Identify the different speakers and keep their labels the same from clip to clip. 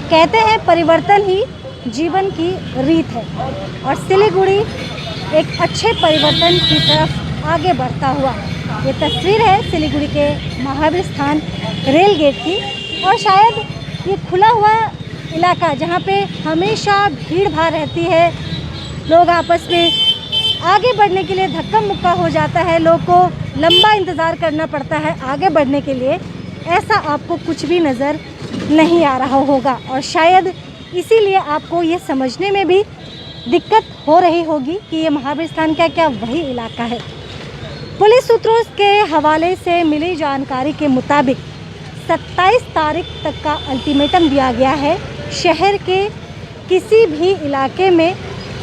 Speaker 1: कहते हैं परिवर्तन ही जीवन की रीत है और सिलीगुड़ी एक अच्छे परिवर्तन की तरफ आगे बढ़ता हुआ। ये तस्वीर है सिलीगुड़ी के महावीर स्थान रेल गेट की और शायद ये खुला हुआ इलाका जहाँ पे हमेशा भीड़ भाड़ रहती है, लोग आपस में आगे बढ़ने के लिए धक्का मुक्का हो जाता है, लोग को लंबा इंतज़ार करना पड़ता है आगे बढ़ने के लिए, ऐसा आपको कुछ भी नज़र नहीं आ रहा होगा और शायद इसीलिए आपको ये समझने में भी दिक्कत हो रही होगी कि ये महावीर स्थान क्या वही इलाका है। पुलिस सूत्रों के हवाले से मिली जानकारी के मुताबिक 27 तारीख तक का अल्टीमेटम दिया गया है। शहर के किसी भी इलाके में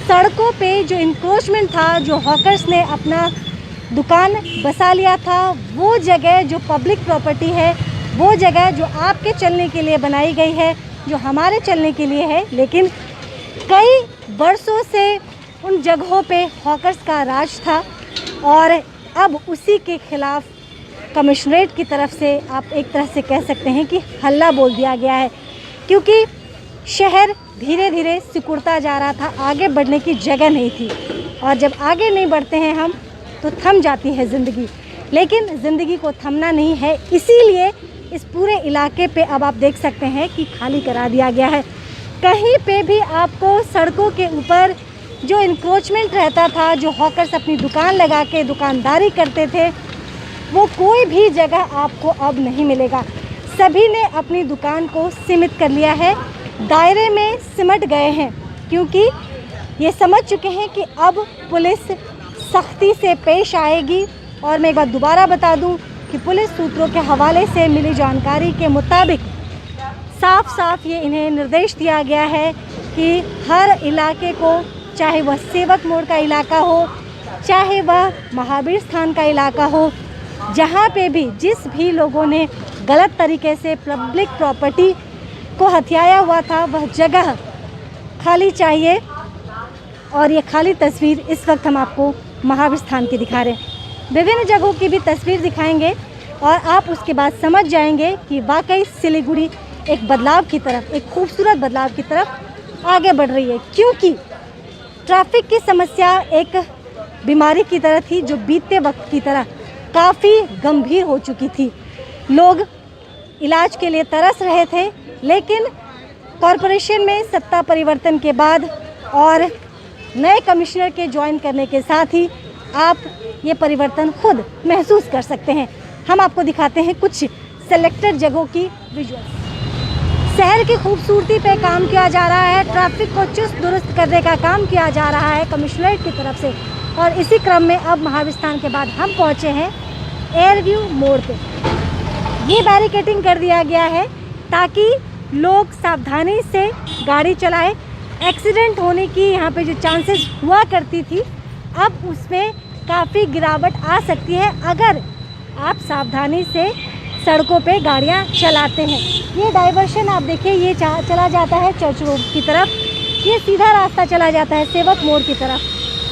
Speaker 1: सड़कों पे जो इंक्रोचमेंट था, जो हॉकर्स ने अपना दुकान बसा लिया था, वो जगह जो पब्लिक प्रॉपर्टी है, वो जगह जो आपके चलने के लिए बनाई गई है, जो हमारे चलने के लिए है, लेकिन कई वर्षों से उन जगहों पे हॉकर्स का राज था और अब उसी के खिलाफ कमिश्नरेट की तरफ से आप एक तरह से कह सकते हैं कि हल्ला बोल दिया गया है, क्योंकि शहर धीरे धीरे सिकुड़ता जा रहा था, आगे बढ़ने की जगह नहीं थी और जब आगे नहीं बढ़ते हैं हम तो थम जाती है ज़िंदगी, लेकिन ज़िंदगी को थमना नहीं है। इसीलिए इस पूरे इलाके पे अब आप देख सकते हैं कि खाली करा दिया गया है। कहीं पे भी आपको सड़कों के ऊपर जो इंक्रोचमेंट रहता था, जो हॉकर्स अपनी दुकान लगा के दुकानदारी करते थे, वो कोई भी जगह आपको अब नहीं मिलेगा। सभी ने अपनी दुकान को सीमित कर लिया है, दायरे में सिमट गए हैं, क्योंकि ये समझ चुके हैं कि अब पुलिस सख्ती से पेश आएगी। और मैं एक बार दोबारा बता दूं कि पुलिस सूत्रों के हवाले से मिली जानकारी के मुताबिक साफ साफ ये इन्हें निर्देश दिया गया है कि हर इलाके को, चाहे वह सेवक मोड़ का इलाका हो, चाहे वह महावीर स्थान का इलाका हो, जहाँ पे भी जिस भी लोगों ने गलत तरीके से पब्लिक प्रॉपर्टी को हथियाया हुआ था, वह जगह खाली चाहिए। और ये खाली तस्वीर इस वक्त हम आपको महावीर स्थान की दिखा रहे हैं। विभिन्न जगहों की भी तस्वीर दिखाएंगे और आप उसके बाद समझ जाएंगे कि वाकई सिलीगुड़ी एक बदलाव की तरफ, एक खूबसूरत बदलाव की तरफ आगे बढ़ रही है, क्योंकि ट्रैफिक की समस्या एक बीमारी की तरह थी जो बीतते वक्त की तरह काफ़ी गंभीर हो चुकी थी। लोग इलाज के लिए तरस रहे थे, लेकिन कॉरपोरेशन में सत्ता परिवर्तन के बाद और नए कमिश्नर के ज्वाइन करने के साथ ही आप ये परिवर्तन खुद महसूस कर सकते हैं। हम आपको दिखाते हैं कुछ सेलेक्टेड जगहों की विजुअल्स। शहर की खूबसूरती पे काम किया जा रहा है, ट्रैफिक को चुस्त दुरुस्त करने का काम किया जा रहा है कमिश्नरेट की तरफ से और इसी क्रम में अब महावीर स्थान के बाद हम पहुँचे हैं एयरव्यू मोड़ पे। ये बैरिकेडिंग कर दिया गया है ताकि लोग सावधानी से गाड़ी चलाएं। एक्सीडेंट होने की यहाँ पे जो चांसेस हुआ करती थी, अब उसमें काफ़ी गिरावट आ सकती है अगर आप सावधानी से सड़कों पे गाड़ियाँ चलाते हैं। ये डाइवर्शन आप देखिए, ये चला जाता है चर्च रोड की तरफ, ये सीधा रास्ता चला जाता है सेवक मोड़ की तरफ।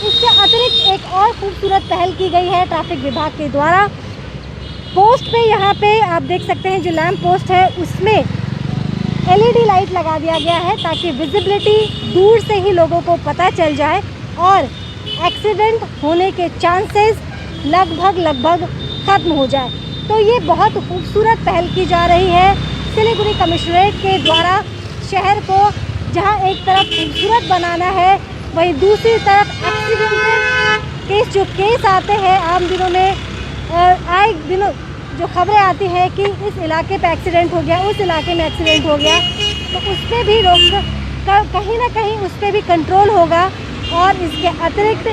Speaker 1: इसके अतिरिक्त एक और खूबसूरत पहल की गई है ट्रैफिक विभाग के द्वारा। पोस्ट पे यहाँ पे आप देख सकते हैं, जो लैंप पोस्ट है उसमें LED लाइट लगा दिया गया है ताकि विजिबिलिटी दूर से ही लोगों को पता चल जाए और एक्सीडेंट होने के चांसेस लगभग ख़त्म हो जाए। तो ये बहुत खूबसूरत पहल की जा रही है सिलीगुड़ी कमिश्नरेट के द्वारा। शहर को जहां एक तरफ खूबसूरत बनाना है, वहीं दूसरी तरफ एक्सीडेंट जो केस आते हैं आम दिनों में, आए दिनों जो खबरें आती हैं कि इस इलाके पे एक्सीडेंट हो गया, उस इलाके में एक्सीडेंट हो गया, तो उस पर भी कहीं ना कहीं उस पर भी कंट्रोल होगा। और इसके अतिरिक्त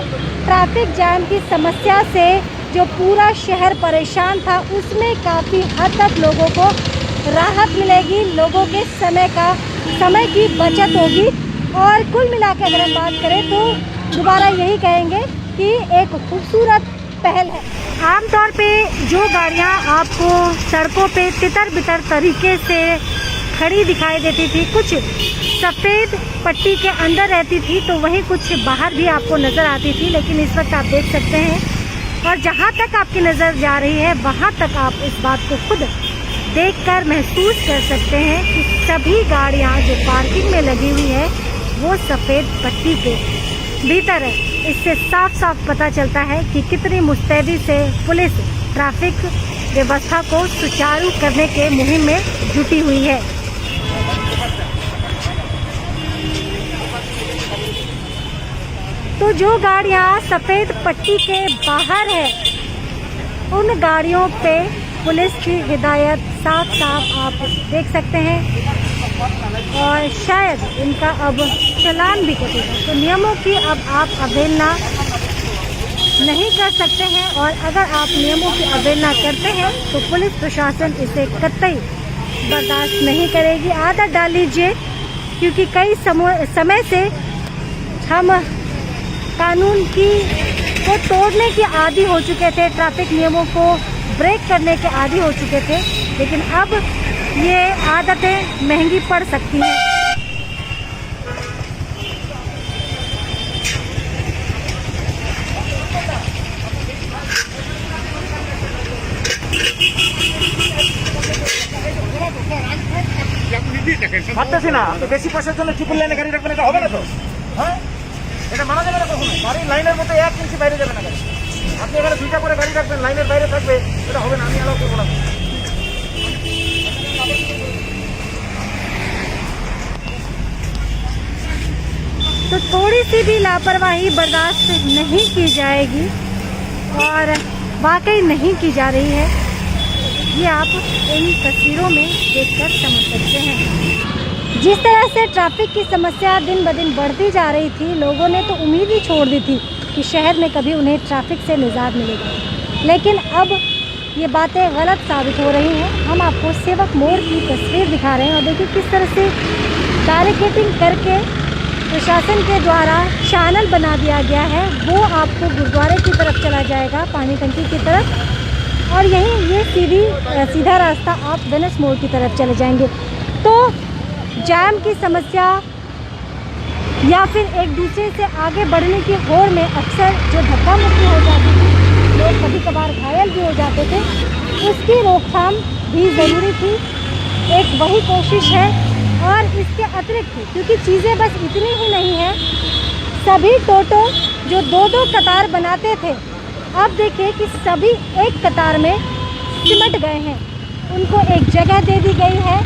Speaker 1: ट्रैफिक जैम की समस्या से जो पूरा शहर परेशान था, उसमें काफ़ी हद तक लोगों को राहत मिलेगी, लोगों के समय की बचत होगी। और कुल मिलाकर अगर हम बात करें तो दोबारा यही कहेंगे कि एक खूबसूरत पहल है। आमतौर पे जो गाड़ियाँ आपको सड़कों पे तितर बितर तरीके से खड़ी दिखाई देती थी, कुछ सफ़ेद पट्टी के अंदर रहती थी तो वहीं कुछ बाहर भी आपको नज़र आती थी, लेकिन इस वक्त आप देख सकते हैं और जहाँ तक आपकी नज़र जा रही है वहाँ तक आप इस बात को खुद देखकर महसूस कर सकते हैं कि सभी गाड़ियाँ जो पार्किंग में लगी हुई है वो सफ़ेद पट्टी के भीतर है। इससे साफ साफ पता चलता है कि कितनी मुस्तैदी से पुलिस ट्रैफिक व्यवस्था को सुचारू करने के मुहिम में जुटी हुई है। तो जो गाड़ियाँ सफ़ेद पट्टी के बाहर है उन गाड़ियों पे पुलिस की हिदायत साफ साफ आप देख सकते हैं और शायद इनका अब चालान भी कटेगा। तो नियमों की अब आप अवहेलना नहीं कर सकते हैं और अगर आप नियमों की अवहेलना करते हैं तो पुलिस प्रशासन इसे कतई बर्दाश्त नहीं करेगी। आदत डाल लीजिए, क्योंकि कई समय से हम कानून को तोड़ने के आदी हो चुके थे, ट्रैफिक नियमों को ब्रेक करने के आदी हो चुके थे, लेकिन अब ये आदतें महंगी पड़ सकती हैं।
Speaker 2: ভাবতেছি না আপনি বেশি পয়সার জন্য ট্রিপল লাইনে গাড়ি রাখবেন, এটা হবে না তো। হ্যাঁ, এটা মানা যাবে না কখনো। গাড়ির লাইনের মধ্যে 1 ইঞ্চি বাইরে যাবে না গাড়ি। আপনি এখানে 2টা করে গাড়ি রাখবেন, লাইনের বাইরে থাকবে, এটা হবে না, আমি অ্যালাউ করবো না।
Speaker 1: तो थोड़ी सी भी लापरवाही बर्दाश्त नहीं की जाएगी और वाकई नहीं की जा रही है, ये आप इन तस्वीरों में देखकर समझ सकते हैं। जिस तरह से ट्रैफिक की समस्या दिन ब दिन बढ़ती जा रही थी, लोगों ने तो उम्मीद ही छोड़ दी थी कि शहर में कभी उन्हें ट्रैफिक से निजात मिलेगा, लेकिन अब ये बातें गलत साबित हो रही हैं। हम आपको सेवक मोड़ की तस्वीर दिखा रहे हैं और देखिए किस तरह से बैरिकेडिंग करके प्रशासन के द्वारा चैनल बना दिया गया है। वो आपको गुरुद्वारे की तरफ चला जाएगा, पानी टंकी की तरफ, और यहीं ये सीधा रास्ता आप वेनिस मोड़ की तरफ चले जाएंगे। तो जाम की समस्या या फिर एक दूसरे से आगे बढ़ने की होड़ में अक्सर जो धक्का मुक्की हो जाती थी, लोग कभी कभार घायल भी हो जाते थे, उसकी रोकथाम भी ज़रूरी थी। एक वही कोशिश है और इसके अतिरिक्त, क्योंकि चीज़ें बस इतनी ही नहीं है, सभी टोटो जो 2-2 कतार बनाते थे, अब देखिए कि सभी एक कतार में सिमट गए हैं। उनको एक जगह दे दी गई है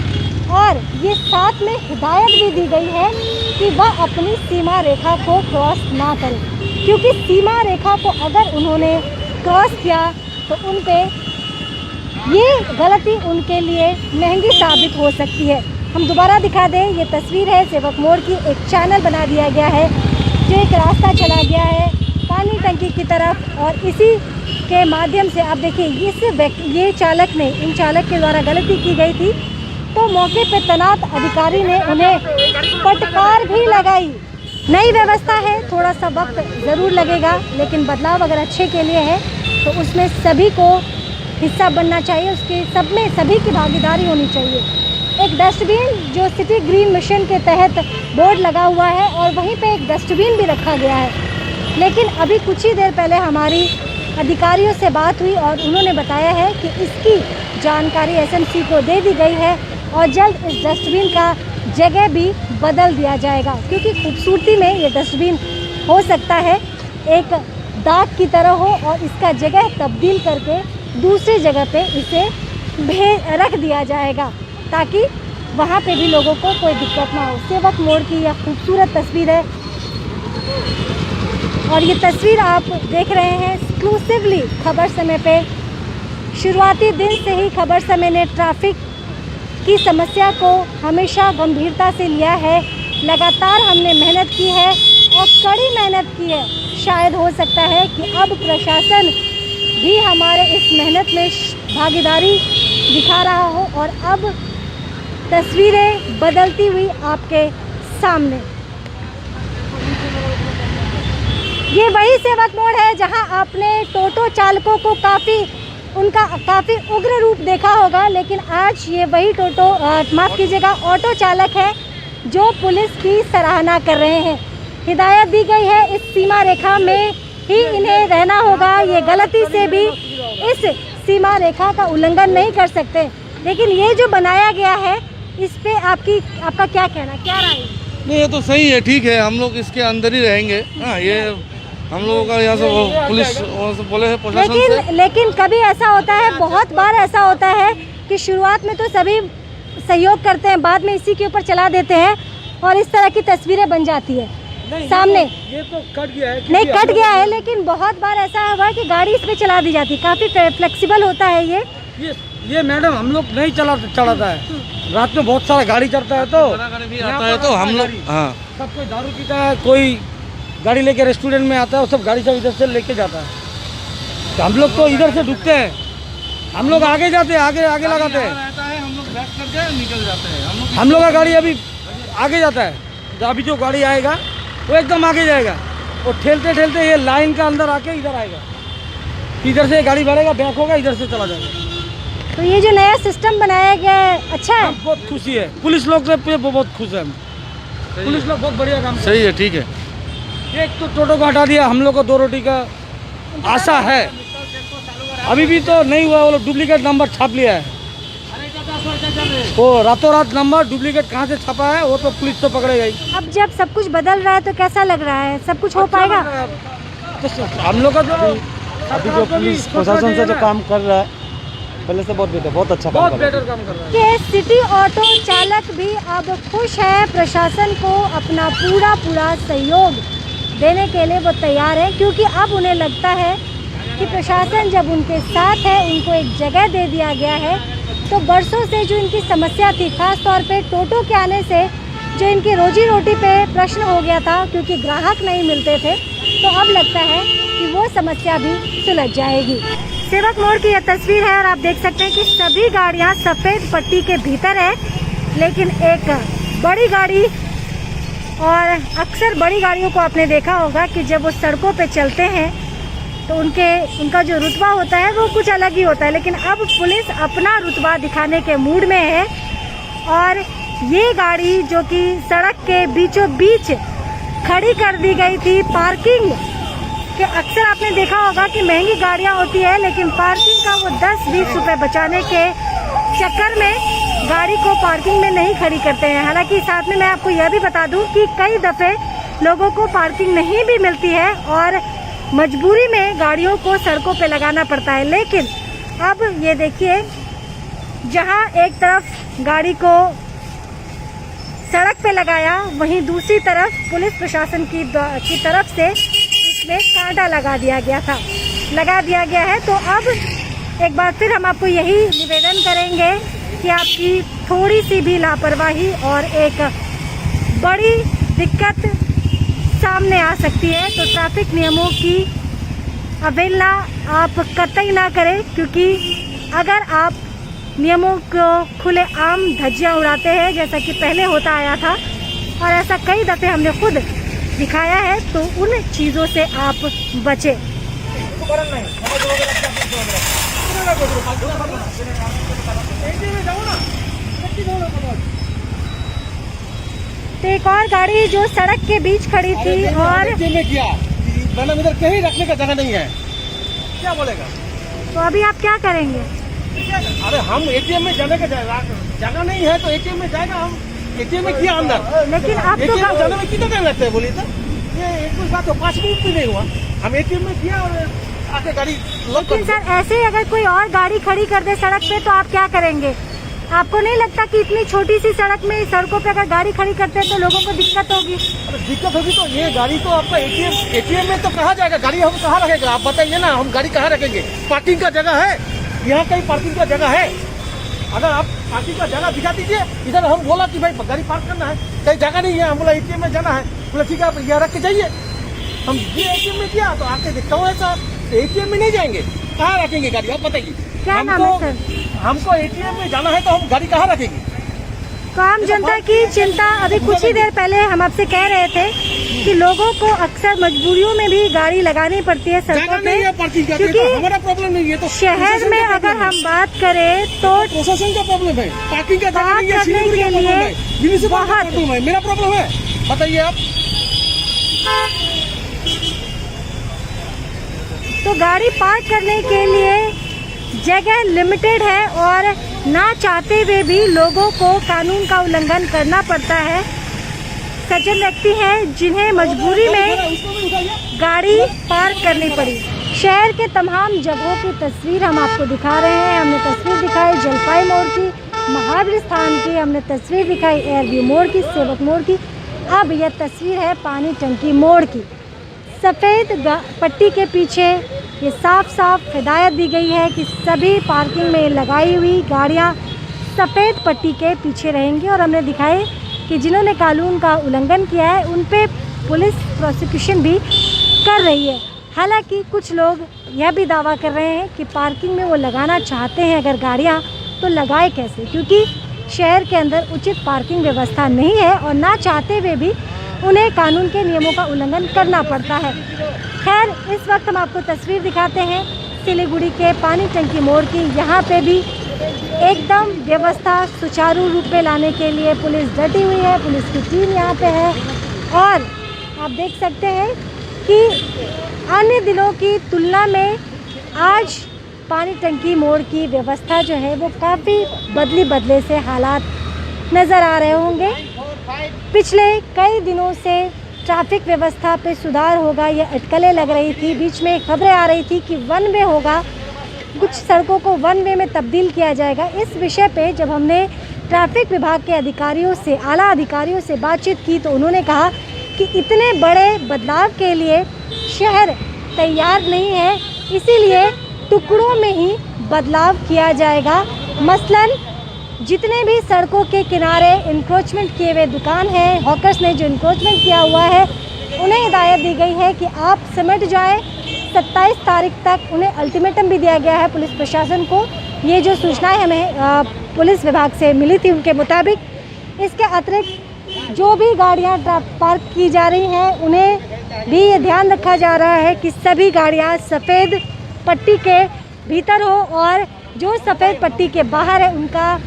Speaker 1: और ये साथ में हिदायत भी दी गई है कि वह अपनी सीमा रेखा को क्रॉस ना करें, क्योंकि सीमा रेखा को अगर उन्होंने क्रॉस किया तो उन पे ये गलती उनके लिए महंगी साबित हो सकती है। हम दोबारा दिखा दें, ये तस्वीर है सेवक मोड़ की। एक चैनल बना दिया गया है, जो एक रास्ता चला गया है पानी टंकी की तरफ, और इसी के माध्यम से आप देखिए ये चालक ने, इन चालक के द्वारा गलती की गई थी, तो मौके पर तैनात अधिकारी ने उन्हें फटकार भी लगाई। नई व्यवस्था है, थोड़ा सा वक्त ज़रूर लगेगा, लेकिन बदलाव अगर अच्छे के लिए है तो उसमें सभी को हिस्सा बनना चाहिए, उसके सब में सभी की भागीदारी होनी चाहिए। एक डस्टबिन जो सिटी ग्रीन मिशन के तहत बोर्ड लगा हुआ है और वहीं पे एक डस्टबिन भी रखा गया है, लेकिन अभी कुछ ही देर पहले हमारी अधिकारियों से बात हुई और उन्होंने बताया है कि इसकी जानकारी एसएमसी को दे दी गई है और जल्द इस डस्टबिन का जगह भी बदल दिया जाएगा, क्योंकि खूबसूरती में ये डस्टबिन हो सकता है एक दाग की तरह हो और इसका जगह तब्दील करके दूसरी जगह पे इसे रख दिया जाएगा, ताकि वहाँ पे भी लोगों को कोई दिक्कत ना हो। सेवक मोड़ की यह खूबसूरत तस्वीर है और ये तस्वीर आप देख रहे हैं एक्सक्लूसिवली खबर समय पे। शुरुआती दिन से ही खबर समय ने ट्रैफिक की समस्या को हमेशा गंभीरता से लिया है। लगातार हमने मेहनत की है और कड़ी मेहनत की है। शायद हो सकता है कि अब प्रशासन भी हमारे इस मेहनत में भागीदारी दिखा रहा हो और अब तस्वीरें बदलती हुई आपके सामने। ये वही सेवक मोड़ है जहां आपने टोटो चालकों को काफ़ी उग्र रूप देखा होगा, लेकिन आज ये वही माफ़ कीजिएगा ऑटो चालक है जो पुलिस की सराहना कर रहे हैं। हिदायत दी गई है इस सीमा रेखा में ही इन्हें रहना होगा, ये गलती से भी इस सीमा रेखा का उल्लंघन नहीं कर सकते। लेकिन ये जो बनाया गया है इस पे आपका क्या कहना, क्या राय है?
Speaker 3: नहीं, ये तो सही है, ठीक है, हम लोग इसके अंदर ही रहेंगे। हाँ, ये हम लोगों का यहाँ से पुलिस बोले है प्रशासन से।
Speaker 1: लेकिन कभी ऐसा होता है, बहुत बार ऐसा होता है कि शुरुआत में तो सभी सहयोग करते हैं, बाद में इसी के ऊपर चला देते हैं और इस तरह की तस्वीरें बन जाती है सामने।
Speaker 4: ये तो कट गया है,
Speaker 1: नहीं कट गया है, लेकिन बहुत बार ऐसा हुआ कि गाड़ी इस पे चला दी जाती है। काफ़ी फ्लेक्सिबल होता है
Speaker 4: ये मैडम हम लोग नहीं चलाता है। रात में बहुत सारा गाड़ी चलता है, तो
Speaker 3: गाड़ी भी आता है, तो हम लोग हाँ
Speaker 4: सब कोई दारू पीता है, कोई गाड़ी लेके रेस्टोरेंट में आता है, वो सब गाड़ी सब इधर से लेके जाता है। तो हम लोग तो इधर से ढुकते हैं, हम लोग आगे जाते हैं, आगे लगाते हैं,
Speaker 3: रहता है, हम लोग बैक करके निकल जाते हैं।
Speaker 4: हम लोग का गाड़ी अभी आगे जाता है। अभी जो गाड़ी आएगा वो एकदम आगे जाएगा, और ठेलते ठेलते ये लाइन का अंदर आके इधर आएगा, इधर से गाड़ी बढ़ेगा, बैक होगा, इधर से चला जाएगा।
Speaker 1: तो ये जो नया सिस्टम बनाया गया है अच्छा है,
Speaker 4: हम बहुत खुशी है, पुलिस लोग से बहुत खुश है हम। पुलिस लोग बहुत बढ़िया काम
Speaker 3: सही है, ठीक है।
Speaker 4: एक तो टोटो को हटा दिया, हम लोग को 2 रोटी का आशा है। अभी भी तो नहीं हुआ, वो लोग डुप्लीकेट नंबर छाप लिया है। वो रातों रात नंबर डुप्लीकेट कहाँ से छापा है, वो तो पुलिस तो पकड़ेगा ही।
Speaker 1: अब जब सब कुछ बदल रहा है तो कैसा लग रहा है, सब कुछ हो पाएगा?
Speaker 4: तो हम लोग का जो
Speaker 5: अभी जो पुलिस प्रशासन से जो काम कर रहा है पहले से बहुत बेहतर, बहुत अच्छा
Speaker 4: बहुत
Speaker 5: काम कर रहा
Speaker 4: बेटर काम कर रहा है।
Speaker 1: कि सिटी ऑटो चालक भी अब खुश है, प्रशासन को अपना पूरा सहयोग देने के लिए वो तैयार है, क्योंकि अब उन्हें लगता है कि प्रशासन जब उनके साथ है, उनको एक जगह दे दिया गया है, तो बरसों से जो इनकी समस्या थी, खास तौर पे टोटो के आने से जो इनकी रोजी रोटी पे प्रश्न हो गया था, क्योंकि ग्राहक नहीं मिलते थे, तो अब लगता है कि वो समस्या भी सुलझ जाएगी। सेवक मोड़ की यह तस्वीर है और आप देख सकते हैं कि सभी गाड़ियां सफ़ेद पट्टी के भीतर है, लेकिन एक बड़ी गाड़ी, और अक्सर बड़ी गाड़ियों को आपने देखा होगा कि जब वो सड़कों पे चलते हैं तो उनका जो रुतबा होता है वो कुछ अलग ही होता है, लेकिन अब पुलिस अपना रुतबा दिखाने के मूड में है। और ये गाड़ी जो कि सड़क के बीचों बीच खड़ी कर दी गई थी, पार्किंग कि अक्सर आपने देखा होगा कि महंगी गाड़ियां होती है, लेकिन पार्किंग का वो 10-20 रुपए बचाने के चक्कर में गाड़ी को पार्किंग में नहीं खड़ी करते हैं। हालांकि साथ में मैं आपको यह भी बता दूं कि कई दफ़े लोगों को पार्किंग नहीं भी मिलती है और मजबूरी में गाड़ियों को सड़कों पे लगाना पड़ता है। लेकिन अब ये देखिए, जहां एक तरफ गाड़ी को सड़क पे लगाया, वहीं दूसरी तरफ पुलिस प्रशासन की तरफ से में कांटा लगा दिया गया है। तो अब एक बार फिर हम आपको यही निवेदन करेंगे कि आपकी थोड़ी सी भी लापरवाही और एक बड़ी दिक्कत सामने आ सकती है, तो ट्रैफिक नियमों की अवहेलना आप कतई ना करें, क्योंकि अगर आप नियमों को खुलेआम धज्जियां उड़ाते हैं, जैसा कि पहले होता आया था और ऐसा कई दफ़े हमने खुद दिखाया है, तो उन चीज़ों से आप बचें। तो एक और गाड़ी जो सड़क के बीच खड़ी थी और
Speaker 4: मैडम इधर कहीं रखने का जगह नहीं है, क्या बोलेगा?
Speaker 1: तो अभी आप क्या करेंगे?
Speaker 4: अरे हम एटीएम में जाने का जगह नहीं है, तो एटीएम में जाएगा। हम एटीएम में किया अंदर,
Speaker 1: लेकिन आप तो
Speaker 4: जाने में कितना टाइम लगता है बोलिए? तो ये एक कुछ बात 5 मिनट भी नहीं हुआ, हम एटीएम में किया और आके गाड़ी।
Speaker 1: लेकिन सर ऐसे अगर कोई और गाड़ी खड़ी कर दे सड़क पे तो आप क्या करेंगे? आपको नहीं लगता कि इतनी छोटी सी सड़क में, सड़कों पे अगर गाड़ी खड़ी करते हैं तो लोगों को दिक्कत होगी?
Speaker 4: अरे दिक्कत होगी तो ये गाड़ी तो आपका एटीएम में तो कहाँ जाएगा? गाड़ी हम कहाँ रखेगा? आप बताइए ना, हम गाड़ी कहाँ रखेंगे? पार्किंग का जगह है यहाँ, कहीं पार्किंग का जगह है? अगर आप पार्किंग का जगह दिखा दीजिए। इधर हम बोला कि भाई गाड़ी पार्क करना है, कहीं जगह नहीं है, हम बोला एटीएम में जाना है, बोला ठीक है आप यहाँ रख के जाइए। हम ये एटीएम में किया तो आके देखता हूँ ऐसा, एटीएम में नहीं जाएंगे, कहाँ रखेंगे गाड़ी? आप बताइए।
Speaker 1: क्या नाम है सर?
Speaker 4: हमको एटीएम में जाना है तो हम गाड़ी कहाँ रखेंगे?
Speaker 1: तो आम जनता की चिंता, अभी कुछ ही देर पहले हम आपसे कह रहे थे कि लोगों को अक्सर मजबूरियों में भी गाड़ी लगानी पड़ती है सड़कों पे, क्योंकि
Speaker 4: हमारा प्रॉब्लम नहीं है। तो
Speaker 1: शहर में अगर हम बात करें तो
Speaker 4: प्रशासन का प्रॉब्लम है, पार्किंग का जगह नहीं है,
Speaker 1: करने के लिए बहुत
Speaker 4: है। मेरा प्रॉब्लम है, बताइए आप।
Speaker 1: तो गाड़ी पार्क करने के लिए जगह लिमिटेड है और ना चाहते हुए भी लोगों को कानून का उल्लंघन करना पड़ता है। सज्जन व्यक्ति हैं जिन्हें मजबूरी में गाड़ी पार्क करनी पड़ी। शहर के तमाम जगहों की तस्वीर हम आपको दिखा रहे हैं। हमने तस्वीर दिखाई जलपाई मोड़ की, महावीर स्थान की, हमने तस्वीर दिखाई एयरव्यू मोड़ की, सेवक मोड़ की। अब यह तस्वीर है पानी टंकी मोड़ की। सफ़ेद पट्टी के पीछे ये साफ साफ हिदायत दी गई है कि सभी पार्किंग में लगाई हुई गाड़ियां सफ़ेद पट्टी के पीछे रहेंगी। और हमने दिखाए कि जिन्होंने कानून का उल्लंघन किया है उन पे पुलिस प्रोसिक्यूशन भी कर रही है। हालांकि कुछ लोग यह भी दावा कर रहे हैं कि पार्किंग में वो लगाना चाहते हैं अगर गाड़ियां तो लगाए कैसे, क्योंकि शहर के अंदर उचित पार्किंग व्यवस्था नहीं है और ना चाहते हुए भी उन्हें कानून के नियमों का उल्लंघन करना पड़ता है। खैर, इस वक्त हम आपको तस्वीर दिखाते हैं सिलीगुड़ी के पानी टंकी मोड़ की। यहाँ पे भी एकदम व्यवस्था सुचारू रूप में लाने के लिए पुलिस डटी हुई है, पुलिस की टीम यहाँ पे है। और आप देख सकते हैं कि अन्य दिनों की तुलना में आज पानी टंकी मोड़ की व्यवस्था जो है वो काफ़ी बदले से हालात नज़र आ रहे होंगे। पिछले कई दिनों से ट्रैफिक व्यवस्था पे सुधार होगा ये अटकलें लग रही थी। बीच में खबरें आ रही थी कि वन वे होगा, कुछ सड़कों को वन वे में तब्दील किया जाएगा। इस विषय पे जब हमने ट्रैफिक विभाग के अधिकारियों से, आला अधिकारियों से बातचीत की तो उन्होंने कहा कि इतने बड़े बदलाव के लिए शहर तैयार नहीं है, इसीलिए टुकड़ों में ही बदलाव किया जाएगा। मसलन जितने भी सड़कों के किनारे इंक्रोचमेंट किए हुए दुकान हैं, हॉकर्स ने जो इंक्रोचमेंट किया हुआ है, उन्हें हिदायत दी गई है कि आप सिमट जाएं। 27 तारीख तक उन्हें अल्टीमेटम भी दिया गया है पुलिस प्रशासन को। ये जो सूचनाएं हमें पुलिस विभाग से मिली थी उनके मुताबिक। इसके अतिरिक्त जो भी गाड़ियां पार्क की जा रही हैं उन्हें भी ये ध्यान रखा जा रहा है कि सभी गाड़ियां सफ़ेद पट्टी के भीतर हो और जो सफ़ेद पट्टी के बाहर है उनका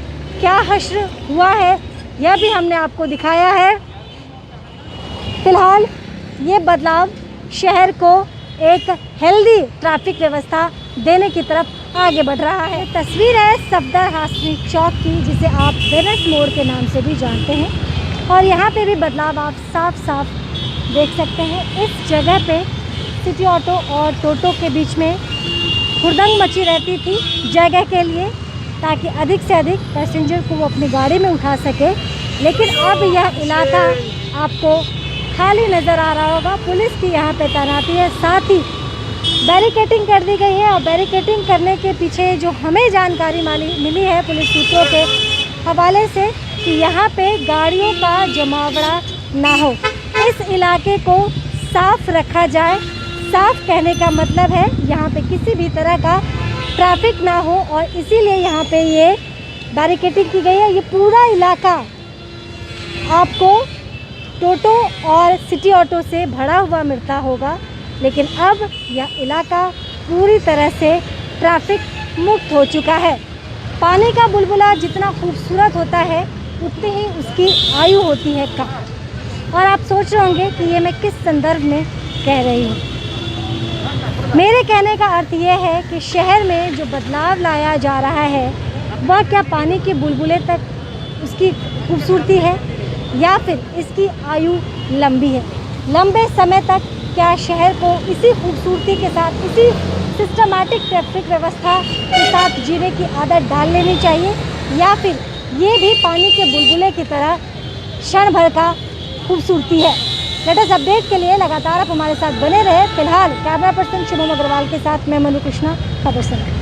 Speaker 1: क्या हश्र हुआ है यह भी हमने आपको दिखाया है। फिलहाल ये बदलाव शहर को एक हेल्दी ट्रैफिक व्यवस्था देने की तरफ आगे बढ़ रहा है। तस्वीर है सफदर हाशमी चौक की, जिसे आप वेनस मोड़ के नाम से भी जानते हैं। और यहाँ पे भी बदलाव आप साफ साफ देख सकते हैं। इस जगह पे सिटी ऑटो और टोटो के बीच में हुड़दंग मची रहती थी जगह के लिए, ताकि अधिक से अधिक पैसेंजर को वो अपनी गाड़ी में उठा सके। लेकिन अब यह इलाका आपको खाली नज़र आ रहा होगा। पुलिस की यहाँ पे तैनाती है, साथ ही बैरिकेटिंग कर दी गई है। और बैरिकेटिंग करने के पीछे जो हमें जानकारी मिली है पुलिस सूत्रों के हवाले से कि यहाँ पे गाड़ियों का जमावड़ा ना हो, इस इलाके को साफ रखा जाए। साफ कहने का मतलब है यहाँ पे किसी भी तरह का ट्रैफिक ना हो, और इसीलिए यहाँ पे ये बैरिकेटिंग की गई है। ये पूरा इलाका आपको टोटो और सिटी ऑटो से भरा हुआ मिलता होगा, लेकिन अब यह इलाका पूरी तरह से ट्रैफिक मुक्त हो चुका है। पानी का बुलबुला जितना खूबसूरत होता है उतनी ही उसकी आयु होती है कम। और आप सोच रहे होंगे कि ये मैं किस संदर्भ में कह रही हूँ। मेरे कहने का अर्थ यह है कि शहर में जो बदलाव लाया जा रहा है वह क्या पानी के बुलबुले तक उसकी खूबसूरती है या फिर इसकी आयु लंबी है। लंबे समय तक क्या शहर को इसी खूबसूरती के साथ, इसी सिस्टमैटिक ट्रैफिक व्यवस्था के साथ जीने की आदत डाल लेनी चाहिए, या फिर ये भी पानी के बुलबुले की तरह क्षण भर का खूबसूरती है। लेटेस्ट अपडेट के लिए लगातार आप हमारे साथ बने रहे। फिलहाल कैमरा पर्सन शुभम अग्रवाल के साथ मैं मनु कृष्णा, खबर संग।